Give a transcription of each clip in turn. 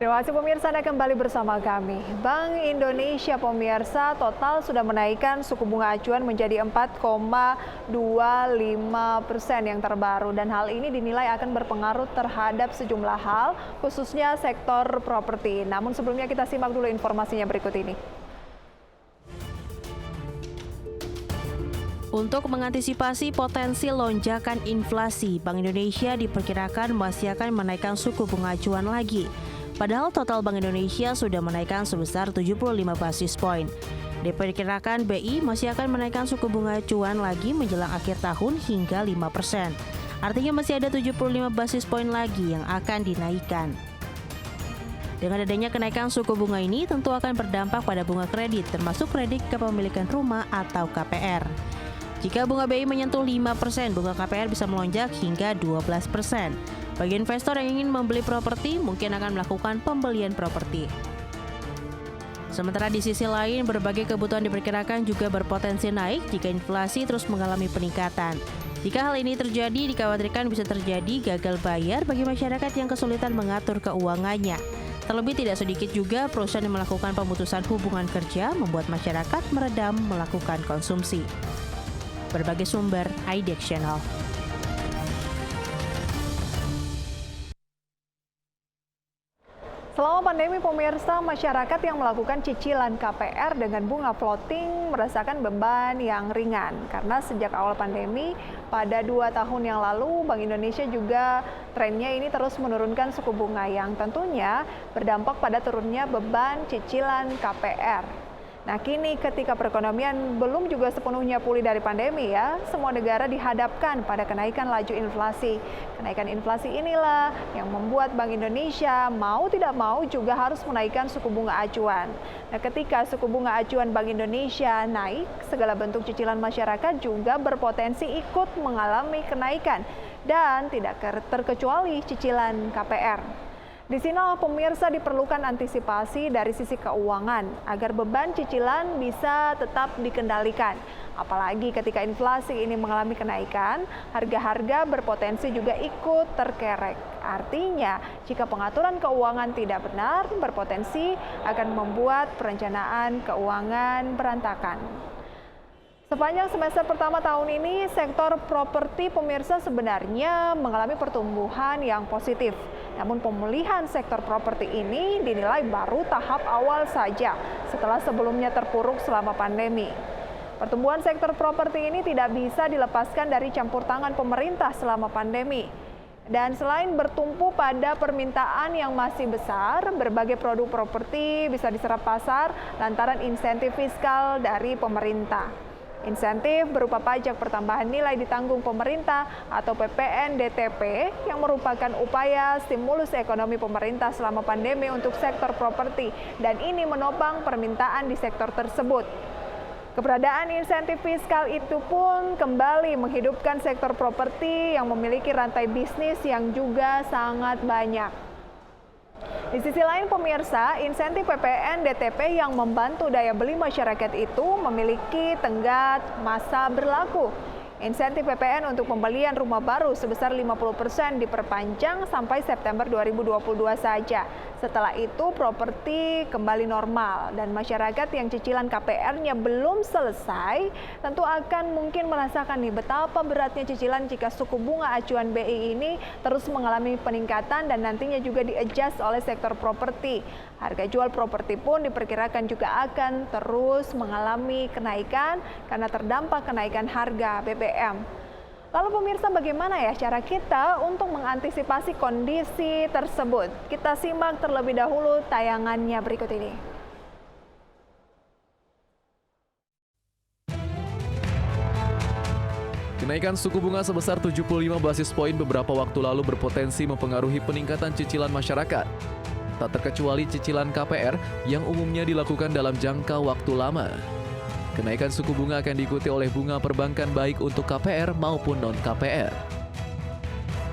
Terima kasih pemirsa, Anda kembali bersama kami. Bank Indonesia pemirsa total sudah menaikkan suku bunga acuan menjadi 4,25% yang terbaru. Dan hal ini dinilai akan berpengaruh terhadap sejumlah hal, khususnya sektor properti. Namun sebelumnya kita simak dulu informasinya berikut ini. Untuk mengantisipasi potensi lonjakan inflasi, Bank Indonesia diperkirakan masih akan menaikkan suku bunga acuan lagi. Padahal total Bank Indonesia sudah menaikkan sebesar 75 basis poin. Diperkirakan BI masih akan menaikkan suku bunga acuan lagi menjelang akhir tahun hingga 5%. Artinya masih ada 75 basis poin lagi yang akan dinaikkan. Dengan adanya kenaikan suku bunga ini tentu akan berdampak pada bunga kredit, termasuk kredit kepemilikan rumah atau KPR. Jika bunga BI menyentuh 5%, bunga KPR bisa melonjak hingga 12%. Bagi investor yang ingin membeli properti, mungkin akan melakukan pembelian properti. Sementara di sisi lain, berbagai kebutuhan diperkirakan juga berpotensi naik jika inflasi terus mengalami peningkatan. Jika hal ini terjadi, dikhawatirkan bisa terjadi gagal bayar bagi masyarakat yang kesulitan mengatur keuangannya. Terlebih tidak sedikit juga perusahaan yang melakukan pemutusan hubungan kerja membuat masyarakat meredam melakukan konsumsi. Berbagai sumber, IDX Channel. Selama pandemi pemirsa, masyarakat yang melakukan cicilan KPR dengan bunga floating merasakan beban yang ringan. Karena sejak awal pandemi, pada 2 tahun yang lalu, Bank Indonesia juga trennya ini terus menurunkan suku bunga yang tentunya berdampak pada turunnya beban cicilan KPR. Nah, kini ketika perekonomian belum juga sepenuhnya pulih dari pandemi ya, semua negara dihadapkan pada kenaikan laju inflasi. Kenaikan inflasi inilah yang membuat Bank Indonesia mau tidak mau juga harus menaikkan suku bunga acuan. Nah, ketika suku bunga acuan Bank Indonesia naik, segala bentuk cicilan masyarakat juga berpotensi ikut mengalami kenaikan dan tidak terkecuali cicilan KPR. Di sini pemirsa diperlukan antisipasi dari sisi keuangan agar beban cicilan bisa tetap dikendalikan. Apalagi ketika inflasi ini mengalami kenaikan, harga-harga berpotensi juga ikut terkerek. Artinya, jika pengaturan keuangan tidak benar, berpotensi akan membuat perencanaan keuangan berantakan. Sepanjang semester pertama tahun ini, sektor properti pemirsa sebenarnya mengalami pertumbuhan yang positif. Namun pemulihan sektor properti ini dinilai baru tahap awal saja setelah sebelumnya terpuruk selama pandemi. Pertumbuhan sektor properti ini tidak bisa dilepaskan dari campur tangan pemerintah selama pandemi. Dan selain bertumpu pada permintaan yang masih besar, berbagai produk properti bisa diserap pasar lantaran insentif fiskal dari pemerintah. Insentif berupa pajak pertambahan nilai ditanggung pemerintah atau PPN-DTP yang merupakan upaya stimulus ekonomi pemerintah selama pandemi untuk sektor properti dan ini menopang permintaan di sektor tersebut. Keberadaan insentif fiskal itu pun kembali menghidupkan sektor properti yang memiliki rantai bisnis yang juga sangat banyak. Di sisi lain pemirsa, insentif PPN DTP yang membantu daya beli masyarakat itu memiliki tenggat masa berlaku. Insentif PPN untuk pembelian rumah baru sebesar 50% diperpanjang sampai September 2022 saja. Setelah itu properti kembali normal dan masyarakat yang cicilan KPR-nya belum selesai tentu akan mungkin merasakan nih betapa beratnya cicilan jika suku bunga acuan BI ini terus mengalami peningkatan dan nantinya juga di-adjust oleh sektor properti. Harga jual properti pun diperkirakan juga akan terus mengalami kenaikan karena terdampak kenaikan harga BBM. Lalu pemirsa, bagaimana ya cara kita untuk mengantisipasi kondisi tersebut? Kita simak terlebih dahulu tayangannya berikut ini. Kenaikan suku bunga sebesar 75 basis poin beberapa waktu lalu berpotensi mempengaruhi peningkatan cicilan masyarakat. Tak terkecuali cicilan KPR yang umumnya dilakukan dalam jangka waktu lama. Kenaikan suku bunga akan diikuti oleh bunga perbankan baik untuk KPR maupun non-KPR.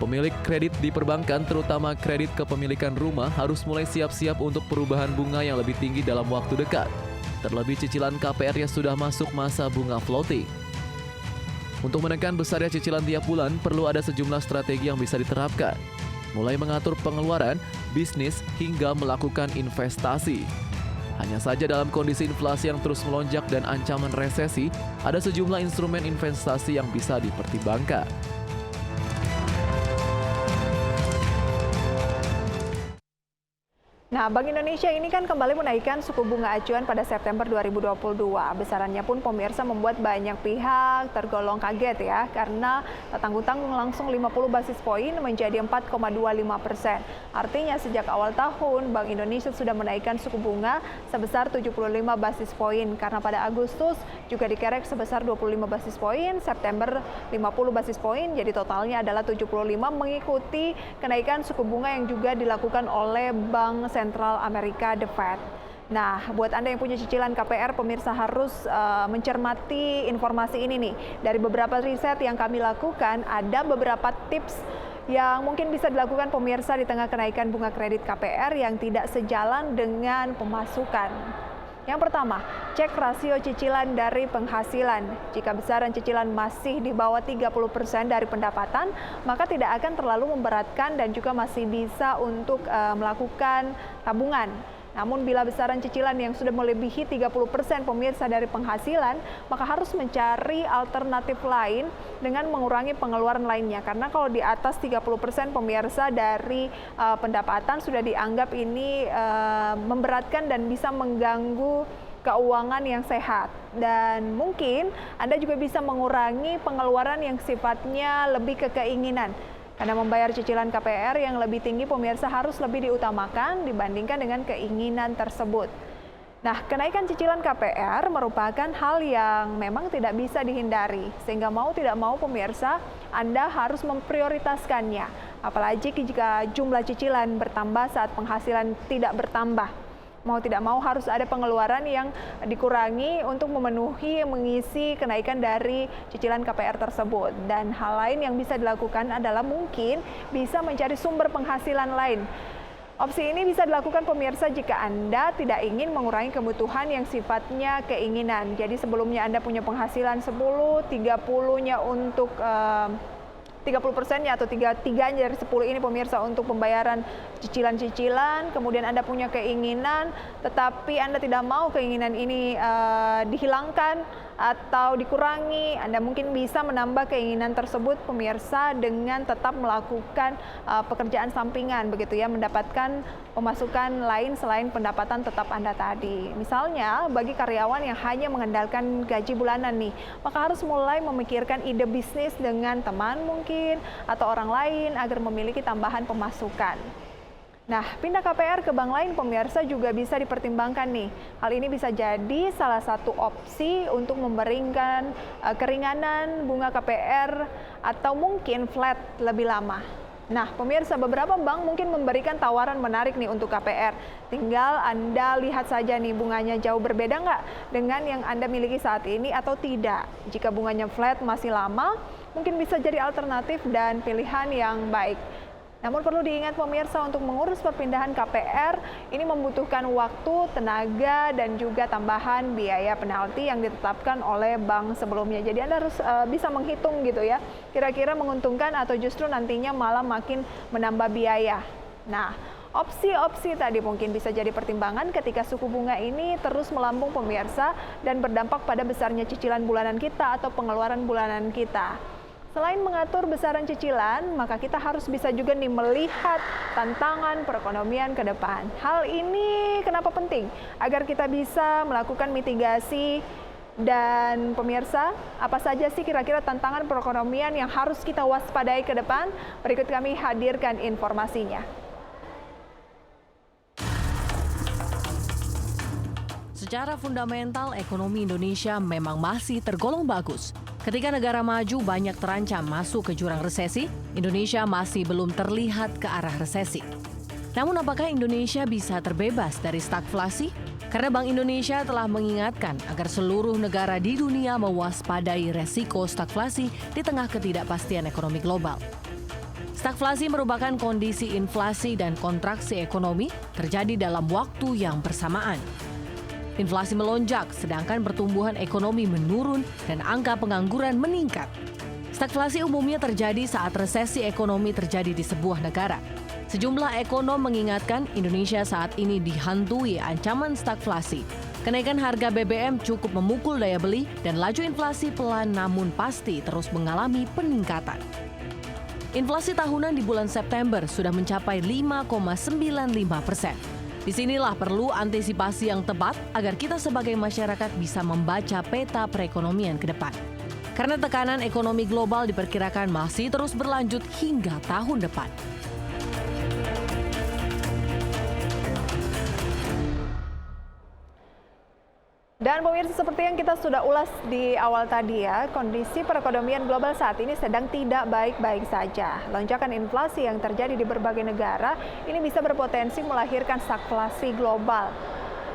Pemilik kredit di perbankan, terutama kredit kepemilikan rumah, harus mulai siap-siap untuk perubahan bunga yang lebih tinggi dalam waktu dekat. Terlebih cicilan KPR yang sudah masuk masa bunga floating. Untuk menekan besarnya cicilan tiap bulan, perlu ada sejumlah strategi yang bisa diterapkan. mulai mengatur pengeluaran, bisnis, hingga melakukan investasi. Hanya saja dalam kondisi inflasi yang terus melonjak dan ancaman resesi, ada sejumlah instrumen investasi yang bisa dipertimbangkan. Nah, Bank Indonesia ini kan kembali menaikkan suku bunga acuan pada September 2022. Besarannya pun pemirsa membuat banyak pihak tergolong kaget ya, karena tanggung-tanggung langsung 50 basis poin menjadi 4,25%. Artinya sejak awal tahun, Bank Indonesia sudah menaikkan suku bunga sebesar 75 basis poin, karena pada Agustus juga dikerek sebesar 25 basis poin, September 50 basis poin, jadi totalnya adalah 75 mengikuti kenaikan suku bunga yang juga dilakukan oleh Bank Sentral Amerika, The Fed. Nah, buat Anda yang punya cicilan KPR, pemirsa harus mencermati informasi ini nih. Dari beberapa riset yang kami lakukan, ada beberapa tips yang mungkin bisa dilakukan pemirsa di tengah kenaikan bunga kredit KPR yang tidak sejalan dengan pemasukan. Yang pertama, cek rasio cicilan dari penghasilan. Jika besaran cicilan masih di bawah 30% dari pendapatan, maka tidak akan terlalu memberatkan dan juga masih bisa untuk melakukan tabungan. Namun bila besaran cicilan yang sudah melebihi 30% pemirsa dari penghasilan, maka harus mencari alternatif lain dengan mengurangi pengeluaran lainnya. Karena kalau di atas 30% pemirsa dari pendapatan sudah dianggap ini memberatkan dan bisa mengganggu keuangan yang sehat. Dan mungkin Anda juga bisa mengurangi pengeluaran yang sifatnya lebih ke keinginan. Karena membayar cicilan KPR yang lebih tinggi pemirsa harus lebih diutamakan dibandingkan dengan keinginan tersebut. Nah, kenaikan cicilan KPR merupakan hal yang memang tidak bisa dihindari. Sehingga mau tidak mau pemirsa, Anda harus memprioritaskannya. Apalagi jika jumlah cicilan bertambah saat penghasilan tidak bertambah. Mau tidak mau harus ada pengeluaran yang dikurangi untuk mengisi kenaikan dari cicilan KPR tersebut. Dan hal lain yang bisa dilakukan adalah mungkin bisa mencari sumber penghasilan lain. Opsi ini bisa dilakukan pemirsa jika Anda tidak ingin mengurangi kebutuhan yang sifatnya keinginan. Jadi sebelumnya Anda punya penghasilan 10, 30-nya untuk 30%-nya atau 3-tiganya dari 10 ini pemirsa untuk pembayaran cicilan-cicilan, kemudian Anda punya keinginan, tetapi Anda tidak mau keinginan ini dihilangkan atau dikurangi, Anda mungkin bisa menambah keinginan tersebut pemirsa dengan tetap melakukan pekerjaan sampingan begitu ya, mendapatkan pemasukan lain selain pendapatan tetap Anda tadi. Misalnya bagi karyawan yang hanya mengandalkan gaji bulanan nih, maka harus mulai memikirkan ide bisnis dengan teman mungkin atau orang lain agar memiliki tambahan pemasukan. Nah, pindah KPR ke bank lain pemirsa juga bisa dipertimbangkan nih. Hal ini bisa jadi salah satu opsi untuk memberikan keringanan bunga KPR atau mungkin flat lebih lama. Nah, pemirsa, beberapa bank mungkin memberikan tawaran menarik nih untuk KPR. Tinggal Anda lihat saja nih bunganya jauh berbeda nggak dengan yang Anda miliki saat ini atau tidak. Jika bunganya flat masih lama, mungkin bisa jadi alternatif dan pilihan yang baik. Namun perlu diingat pemirsa, untuk mengurus perpindahan KPR ini membutuhkan waktu, tenaga, dan juga tambahan biaya penalti yang ditetapkan oleh bank sebelumnya. Jadi Anda harus bisa menghitung gitu ya, kira-kira menguntungkan atau justru nantinya malah makin menambah biaya. Nah, opsi-opsi tadi mungkin bisa jadi pertimbangan ketika suku bunga ini terus melambung pemirsa dan berdampak pada besarnya cicilan bulanan kita atau pengeluaran bulanan kita. Selain mengatur besaran cicilan, maka kita harus bisa juga nih melihat tantangan perekonomian ke depan. Hal ini kenapa penting? Agar kita bisa melakukan mitigasi. Dan pemirsa, apa saja sih kira-kira tantangan perekonomian yang harus kita waspadai ke depan? Berikut kami hadirkan informasinya. Secara fundamental, ekonomi Indonesia memang masih tergolong bagus. Ketika negara maju banyak terancam masuk ke jurang resesi, Indonesia masih belum terlihat ke arah resesi. Namun apakah Indonesia bisa terbebas dari stagflasi? Karena Bank Indonesia telah mengingatkan agar seluruh negara di dunia mewaspadai resiko stagflasi di tengah ketidakpastian ekonomi global. Stagflasi merupakan kondisi inflasi dan kontraksi ekonomi terjadi dalam waktu yang bersamaan. Inflasi melonjak, sedangkan pertumbuhan ekonomi menurun dan angka pengangguran meningkat. Stagflasi umumnya terjadi saat resesi ekonomi terjadi di sebuah negara. Sejumlah ekonom mengingatkan Indonesia saat ini dihantui ancaman stagflasi. Kenaikan harga BBM cukup memukul daya beli dan laju inflasi pelan namun pasti terus mengalami peningkatan. Inflasi tahunan di bulan September sudah mencapai 5,95%. Disinilah perlu antisipasi yang tepat agar kita sebagai masyarakat bisa membaca peta perekonomian ke depan. Karena tekanan ekonomi global diperkirakan masih terus berlanjut hingga tahun depan. Dan pemirsa, seperti yang kita sudah ulas di awal tadi ya, kondisi perekonomian global saat ini sedang tidak baik-baik saja. Lonjakan inflasi yang terjadi di berbagai negara ini bisa berpotensi melahirkan stagflasi global.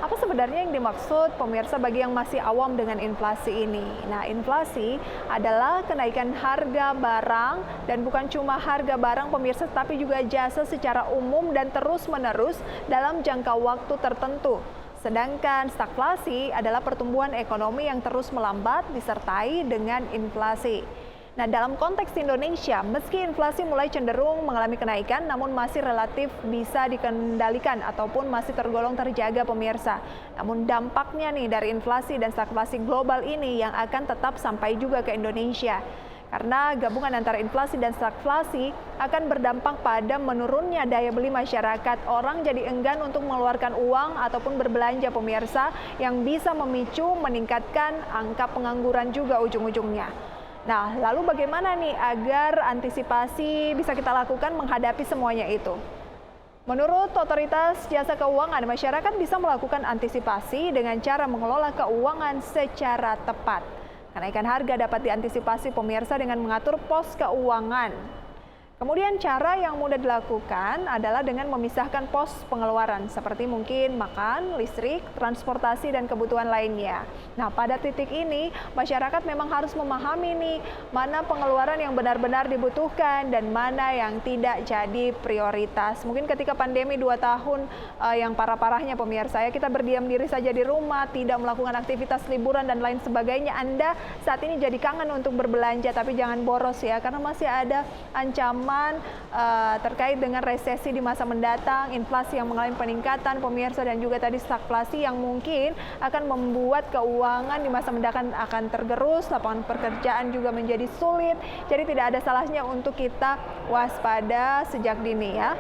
Apa sebenarnya yang dimaksud pemirsa bagi yang masih awam dengan inflasi ini? Nah, inflasi adalah kenaikan harga barang dan bukan cuma harga barang pemirsa, tapi juga jasa secara umum dan terus-menerus dalam jangka waktu tertentu. Sedangkan stagflasi adalah pertumbuhan ekonomi yang terus melambat disertai dengan inflasi. Nah, dalam konteks Indonesia, meski inflasi mulai cenderung mengalami kenaikan, namun masih relatif bisa dikendalikan ataupun masih tergolong terjaga pemirsa. Namun dampaknya nih dari inflasi dan stagflasi global ini yang akan tetap sampai juga ke Indonesia. Karena gabungan antara inflasi dan stagflasi akan berdampak pada menurunnya daya beli masyarakat. Orang jadi enggan untuk mengeluarkan uang ataupun berbelanja pemirsa yang bisa memicu meningkatkan angka pengangguran juga ujung-ujungnya. Nah, lalu bagaimana nih agar antisipasi bisa kita lakukan menghadapi semuanya itu? Menurut Otoritas Jasa Keuangan, masyarakat bisa melakukan antisipasi dengan cara mengelola keuangan secara tepat. Kenaikan harga dapat diantisipasi pemirsa dengan mengatur pos keuangan. Kemudian cara yang mudah dilakukan adalah dengan memisahkan pos pengeluaran seperti mungkin makan, listrik, transportasi, dan kebutuhan lainnya. Nah, pada titik ini masyarakat memang harus memahami nih mana pengeluaran yang benar-benar dibutuhkan dan mana yang tidak jadi prioritas. Mungkin ketika pandemi 2 tahun yang parah-parahnya pemirsa ya, kita berdiam diri saja di rumah, tidak melakukan aktivitas liburan dan lain sebagainya. Anda saat ini jadi kangen untuk berbelanja, tapi jangan boros ya, karena masih ada ancaman terkait dengan resesi di masa mendatang, inflasi yang mengalami peningkatan pemirsa, dan juga tadi stagflasi yang mungkin akan membuat keuangan di masa mendatang akan tergerus, lapangan pekerjaan juga menjadi sulit. Jadi tidak ada salahnya untuk kita waspada sejak dini ya.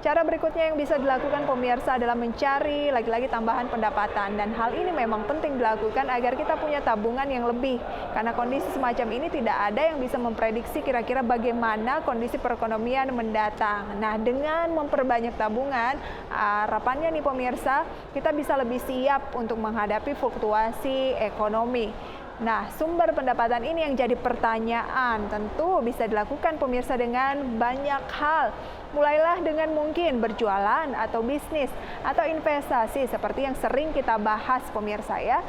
Cara berikutnya yang bisa dilakukan pemirsa adalah mencari lagi-lagi tambahan pendapatan, dan hal ini memang penting dilakukan agar kita punya tabungan yang lebih, karena kondisi semacam ini tidak ada yang bisa memprediksi kira-kira bagaimana kondisi perekonomian mendatang. Nah, dengan memperbanyak tabungan, harapannya nih pemirsa, kita bisa lebih siap untuk menghadapi fluktuasi ekonomi. Nah, sumber pendapatan ini yang jadi pertanyaan. Tentu bisa dilakukan pemirsa dengan banyak hal. Mulailah dengan mungkin berjualan atau bisnis atau investasi seperti yang sering kita bahas pemirsa ya.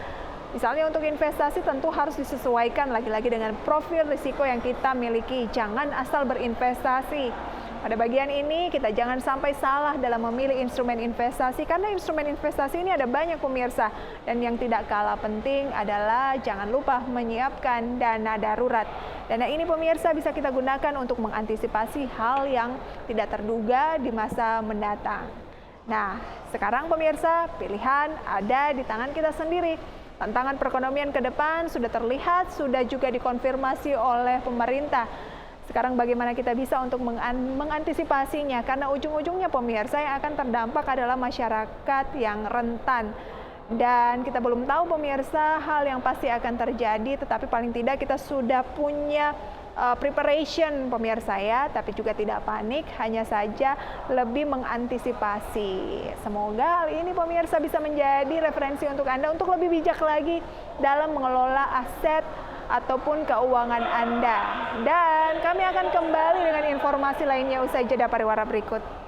Misalnya untuk investasi tentu harus disesuaikan lagi-lagi dengan profil risiko yang kita miliki. Jangan asal berinvestasi. Pada bagian ini kita jangan sampai salah dalam memilih instrumen investasi, karena instrumen investasi ini ada banyak pemirsa. Dan yang tidak kalah penting adalah jangan lupa menyiapkan dana darurat. Dana ini pemirsa bisa kita gunakan untuk mengantisipasi hal yang tidak terduga di masa mendatang. Nah, sekarang pemirsa, pilihan ada di tangan kita sendiri. Tantangan perekonomian ke depan sudah terlihat, sudah juga dikonfirmasi oleh pemerintah. Sekarang bagaimana kita bisa untuk mengantisipasinya, karena ujung-ujungnya pemirsa yang akan terdampak adalah masyarakat yang rentan. Dan kita belum tahu pemirsa hal yang pasti akan terjadi, tetapi paling tidak kita sudah punya preparation pemirsa ya, tapi juga tidak panik, hanya saja lebih mengantisipasi. Semoga hal ini pemirsa bisa menjadi referensi untuk Anda untuk lebih bijak lagi dalam mengelola aset ataupun keuangan Anda. Dan kami akan kembali dengan informasi lainnya usai jeda pariwara berikut.